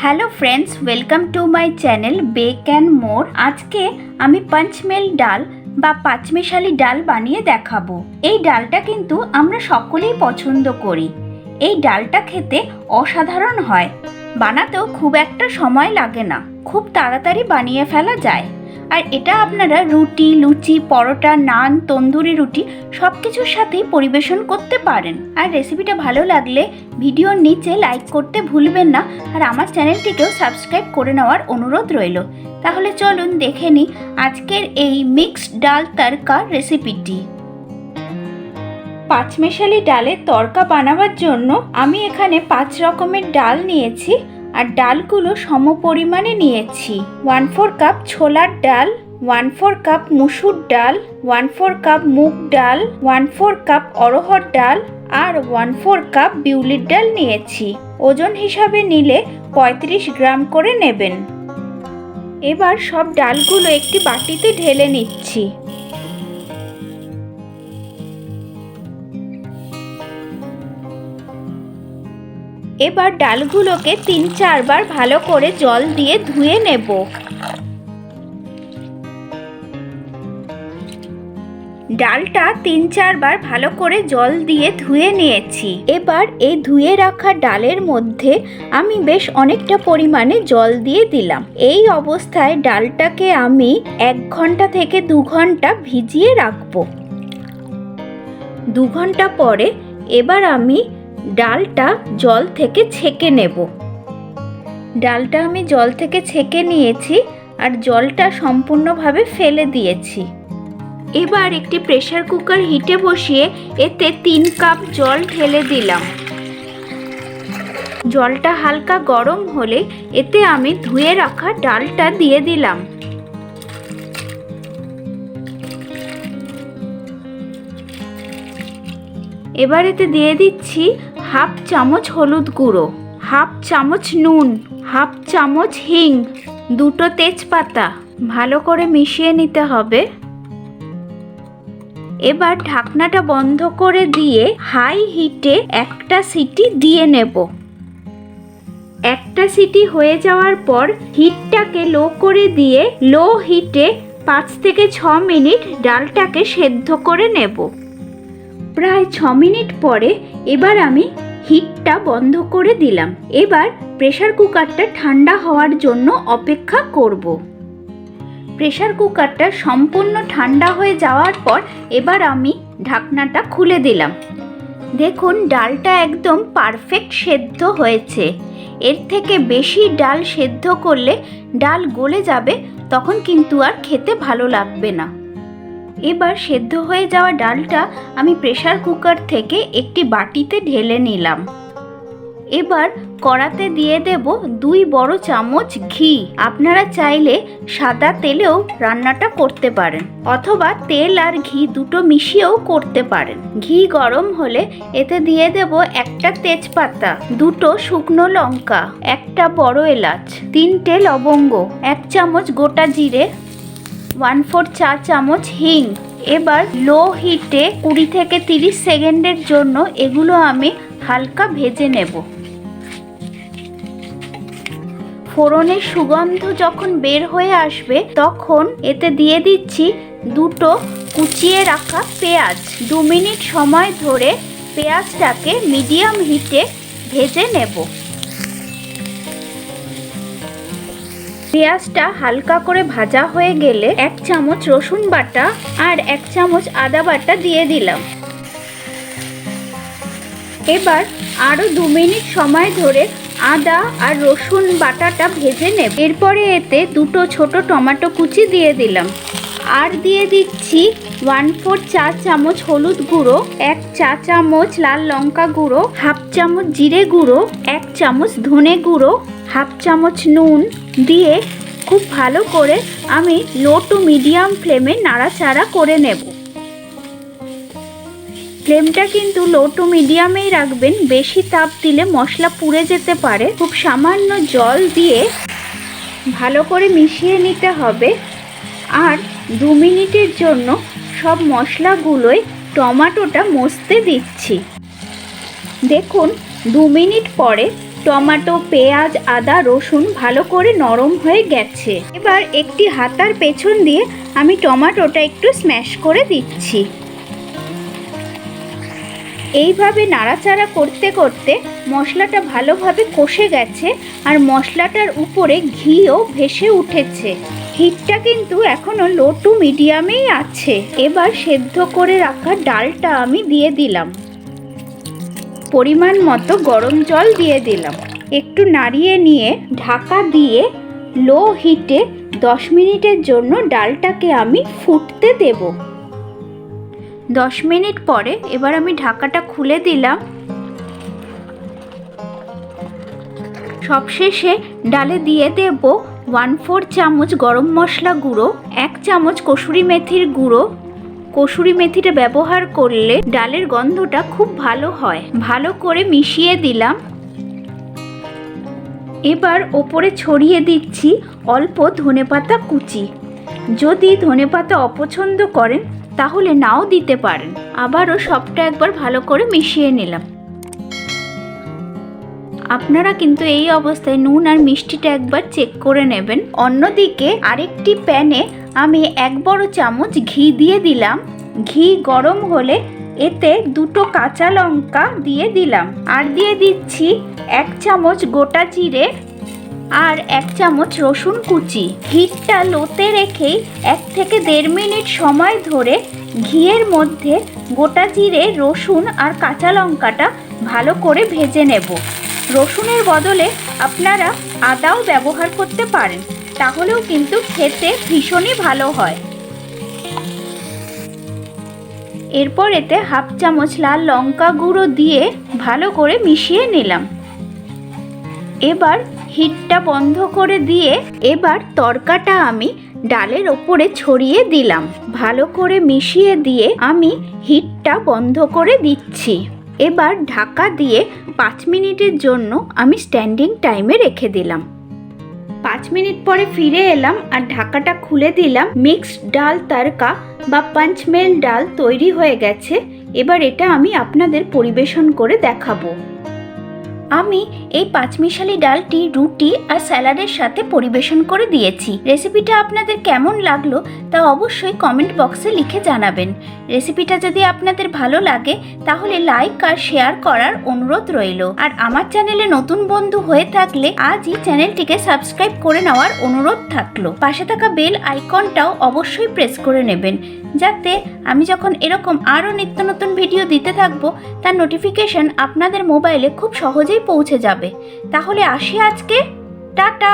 Hello friends, welcome to my channel bake and more. আজকে আমি পঞ্চমেল ডাল বা পাঁচমেশালি ডাল বানিয়ে দেখাবো। এই ডালটা কিন্তু আমরা সকলেই পছন্দ করি। এই ডালটা খেতে অসাধারণ হয়, বানাতেও খুব একটা সময় লাগে না, খুব তাড়াতাড়ি বানিয়ে ফেলা যায়। আর এটা আপনারা রুটি, লুচি, পরোটা, নান, তন্দুরি রুটি সব কিছুর সাথেই পরিবেশন করতে পারেন। আর রেসিপিটা ভালো লাগলে ভিডিওর নিচে লাইক করতে ভুলবেন না, আর আমার চ্যানেলটিকেও সাবস্ক্রাইব করে নেওয়ার অনুরোধ রইল। তাহলে চলুন দেখে নিই আজকের এই মিক্সড ডাল তড়কা রেসিপিটি। পাঁচমেশালি ডালের তড়কা বানাবার জন্য আমি এখানে 5 রকমের ডাল নিয়েছি, আর ডালগুলো সম পরিমাণে নিয়েছি। 1/4 কাপ ছোলার ডাল, 1/4 কাপ মুসুর ডাল, 1/4 কাপ মুগ ডাল, 1/4 কাপ অড়হর ডাল আর 1/4 কাপ বিউলির ডাল নিয়েছি। ওজন হিসাবে নিলে 35 গ্রাম করে নেবেন। এবার সব ডালগুলো একটি বাটিতে ঢেলে নিচ্ছি। এবার ডালগুলোকে 3-4 বার ভালো করে জল দিয়ে ধুয়ে নেব। ডালটা 3-4 বার ভালো করে জল দিয়ে ধুয়ে নিয়েছি। এবার এই ধুয়ে রাখা ডালের মধ্যে আমি বেশ অনেকটা পরিমাণে জল দিয়ে দিলাম। এই অবস্থায় ডালটাকে আমি 1 ঘন্টা থেকে 2 ঘন্টা ভিজিয়ে রাখবো। 2 ঘন্টা পরে এবার আমি ডালটা জল থেকে ছেঁকে নেব। ডালটা আমি জল থেকে ছেঁকে নিয়েছি আর জলটা সম্পূর্ণভাবে ফেলে দিয়েছি। এবার একটি প্রেসার কুকার হিটে বসিয়ে এতে 3 কাপ জল ঢেলে দিলাম। জলটা হালকা গরম হলে এতে আমি ধুয়ে রাখা ডালটা দিয়ে দিলাম। এবার এতে দিয়ে দিচ্ছি 1/2 চামচ হলুদ গুঁড়ো, 1/2 চামচ নুন, 1/2 চামচ হিং, 2টো তেজপাতা। ভালো করে মিশিয়ে নিতে হবে। এবার ঢাকনাটা বন্ধ করে দিয়ে হাই হিটে একটা সিটি দিয়ে নেব। একটা সিটি হয়ে যাওয়ার পর হিটটাকে লো করে দিয়ে লো হিটে 5 থেকে 6 মিনিট ডালটাকে সেদ্ধ করে নেব। প্রায় 6 মিনিট পরে এবার আমি হিটটা বন্ধ করে দিলাম। এবার প্রেসার কুকারটা ঠান্ডা হওয়ার জন্য অপেক্ষা করব। প্রেসার কুকারটা সম্পূর্ণ ঠান্ডা হয়ে যাওয়ার পর এবার আমি ঢাকনাটা খুলে দিলাম। দেখুন ডালটা একদম পারফেক্ট সেদ্ধ হয়েছে। এর থেকে বেশি ডাল সেদ্ধ করলে ডাল গলে যাবে, তখন কিন্তু আর খেতে ভালো লাগবে না। এবার সেদ্ধ হয়ে যাওয়া ডালটা আমি প্রেসার কুকার থেকে একটি বাটিতে ঢেলে নিলাম। এবার কড়াতে দিয়ে দেব 2 বড় চামচ ঘি। আপনারা চাইলে সাদা তেলেও রান্নাটা করতে পারেন, অথবা তেল আর ঘি দুটো মিশিয়েও করতে পারেন। ঘি গরম হলে এতে দিয়ে দেব একটা তেজপাতা, 2টো শুকনো লঙ্কা, একটা বড় এলাচ, 3টে লবঙ্গ, 1 চামচ গোটা জিরে, 1/4 চা চামচ হিং। এবার লো হিটে 20 থেকে 30 সেকেন্ডের জন্য এগুলো আমি হালকা ভেজে নেব। ফোড়নের সুগন্ধ যখন বের হয়ে আসবে তখন এতে দিয়ে দিচ্ছি 2টো কুচিয়ে রাখা পেঁয়াজ। 2 মিনিট সময় ধরে পেঁয়াজটাকে মিডিয়াম হিটে ভেজে নেব। পেঁয়াজটা হালকা করে ভাজা হয়ে গেলে 1 চামচ রসুন বাটা আর 1 চামচ আদা বাটা দিয়ে দিলাম। এবার আরও 2 মিনিট সময় ধরে আদা আর রসুন বাটাটা ভেজে নেব। এরপরে এতে 2টো ছোট টমেটো কুচি দিয়ে দিলাম। আর দিয়ে দিচ্ছি 1/4 চা চামচ হলুদ গুঁড়ো, 1 চা চামচ লাল লঙ্কা গুঁড়ো, 1/2 চামচ জিরে গুঁড়ো, 1 চামচ ধনে গুঁড়ো, 1/2 চামচ নুন দিয়ে খুব ভালো করে আমি লো টু মিডিয়াম ফ্লেমে নাড়াচাড়া করে নেব। ফ্লেমটা কিন্তু লো টু মিডিয়ামেই রাখবেন, বেশি তাপ দিলে মশলা পুড়ে যেতে পারে। খুব সামান্য জল দিয়ে ভালো করে মিশিয়ে নিতে হবে। আর 2 মিনিটের জন্য সব মশলাগুলোয় টমেটোটা মজতে দিচ্ছি। দেখুন 2 মিনিট পরে টমেটো, পেঁয়াজ, আদা, রসুন ভালো করে নরম হয়ে গেছে। এবার একটি হাতার পেছন দিয়ে আমি টমেটোটা একটু স্ম্যাশ করে দিচ্ছি। এইভাবে নাড়াচাড়া করতে করতে মশলাটা ভালোভাবে কষে গেছে আর মশলাটার উপরে ঘিও ভেসে উঠেছে। হিটটা কিন্তু এখনো লো টু মিডিয়ামেই আছে। এবার সেদ্ধ করে রাখা ডালটা আমি দিয়ে দিলাম। পরিমাণ মতো গরম জল দিয়ে দিলাম। একটু নাড়িয়ে নিয়ে ঢাকা দিয়ে লো হিটে 10 মিনিটের জন্য ডালটাকে আমি ফুটতে দেব। 10 মিনিট পরে এবার আমি ঢাকাটা খুলে দিলাম। সবশেষে ডালে দিয়ে দেব 1/4 চামচ গরম মশলা গুঁড়ো, 1 চামচ কসুরি মেথির গুঁড়ো। কসুরি মেথিটা ব্যবহার করলে ডালের গন্ধটা খুব ভালো হয়। ভালো করে মিশিয়ে দিলাম। এবার ওপরে ছড়িয়ে দিচ্ছি অল্প ধনেপাতা কুচি। যদি ধনেপাতা অপছন্দ করেন তাহলে নাও দিতে পারেন। আবারও সবটা একবার ভালো করে মিশিয়ে নিলাম। আপনারা কিন্তু এই অবস্থায় নুন আর মিষ্টিটা একবার চেক করে নেবেন। অন্যদিকে আরেকটি প্যানে আমি 1 বড় চামচ ঘি দিয়ে দিলাম। ঘি গরম হলে এতে 2 কাঁচা লঙ্কা দিয়ে দিলাম আর দিয়ে দিচ্ছি 1 চামচ গোটা জিরে আর 1 চামচ রসুন কুচি। হিটটা লোতে রেখেই 1 থেকে 1.5 মিনিট সময় ধরে ঘিয়ের মধ্যে গোটা জিরে, রসুন আর কাঁচা লঙ্কাটা ভালো করে ভেজে নেব। রসুনের বদলে আপনারা আদাও ব্যবহার করতে পারেন, তাহলেও কিন্তু খেতে ভীষণই ভালো হয়। এরপর এতে 1/2 চামচ লাল লঙ্কা গুঁড়ো দিয়ে ভালো করে মিশিয়ে নিলাম। এবার হিটটা বন্ধ করে দিয়ে এবার তড়কাটা আমি ডালের ওপরে ছড়িয়ে দিলাম। ভালো করে মিশিয়ে দিয়ে আমি হিটটা বন্ধ করে দিচ্ছি। এবার ঢাকা দিয়ে 5 মিনিটের জন্য আমি স্ট্যান্ডিং টাইমে রেখে দিলাম। 5 মিনিট পরে ফিরে এলাম আর ঢাকাটা খুলে দিলাম। মিক্সড ডাল তড়কা বা পঞ্চমেল ডাল তৈরি হয়ে গেছে। এবার এটা আমি আপনাদের পরিবেশন করে দেখাবো। আমি এই পাঁচমিশালি ডালটি রুটি আর স্যালাডের সাথে পরিবেশন করে দিয়েছি। রেসিপিটা আপনাদের কেমন লাগলো তা অবশ্যই কমেন্ট বক্সে লিখে জানাবেন। রেসিপিটা যদি আপনাদের ভালো লাগে তাহলে লাইক আর শেয়ার করার অনুরোধ রইল। আর আমার চ্যানেলে নতুন বন্ধু হয়ে থাকলে আজই চ্যানেলটিকে সাবস্ক্রাইব করে নেওয়ার অনুরোধ থাকলো। পাশে থাকা বেল আইকনটাও অবশ্যই প্রেস করে নেবেন, যাতে আমি যখন এরকম আরও নিত্য নতুন ভিডিও দিতে থাকবো তার নোটিফিকেশন আপনাদের মোবাইলে খুব সহজেই পৌঁছে যাবে। তাহলে আসি আজকে, টাটা।